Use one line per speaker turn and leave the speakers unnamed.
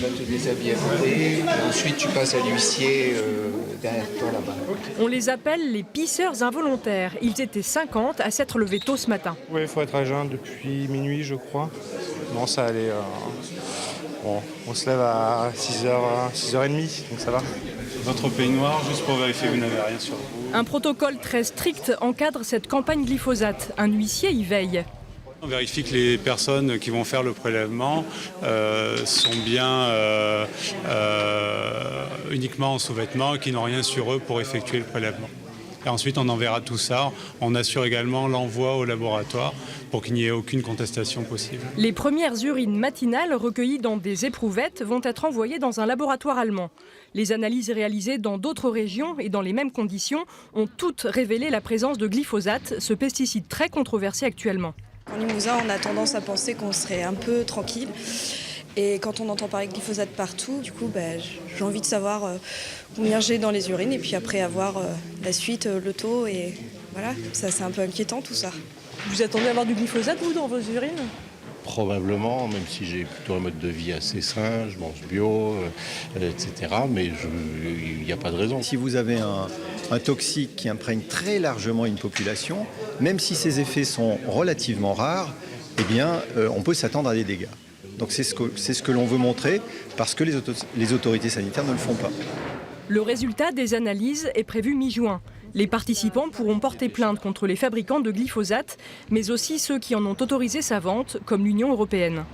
vas te déshabiller à côté, et ensuite tu passes à l'huissier derrière toi là-bas.
On les appelle les pisseurs involontaires. Ils étaient 50 à s'être levés tôt ce matin.
Oui, il faut être à jeun depuis minuit, je crois. Bon, ça allait. Bon, on se lève à 6h30, donc ça va.
Votre peignoir, juste pour vérifier que vous n'avez rien sur vous.
Un protocole très strict encadre cette campagne glyphosate. Un huissier y veille.
On vérifie que les personnes qui vont faire le prélèvement sont bien uniquement en sous-vêtements et qui n'ont rien sur eux pour effectuer le prélèvement. Et ensuite, on enverra tout ça. On assure également l'envoi au laboratoire pour qu'il n'y ait aucune contestation possible.
Les premières urines matinales recueillies dans des éprouvettes vont être envoyées dans un laboratoire allemand. Les analyses réalisées dans d'autres régions et dans les mêmes conditions ont toutes révélé la présence de glyphosate, ce pesticide très controversé actuellement.
En Limousin, on a tendance à penser qu'on serait un peu tranquille. Et quand on entend parler de glyphosate partout, du coup, j'ai envie de savoir combien j'ai dans les urines et puis après avoir la suite, le taux. Et voilà, ça c'est un peu inquiétant tout ça.
Vous attendez à avoir du glyphosate, vous, dans vos urines ?
Probablement, même si j'ai plutôt un mode de vie assez sain, je mange bio, etc. Mais il n'y a pas de raison.
Si vous avez un toxique qui imprègne très largement une population, même si ses effets sont relativement rares, eh bien, on peut s'attendre à des dégâts. Donc c'est ce que l'on veut montrer parce que les autorités sanitaires ne le font pas.
Le résultat des analyses est prévu mi-juin. Les participants pourront porter plainte contre les fabricants de glyphosate, mais aussi ceux qui en ont autorisé sa vente, comme l'Union européenne.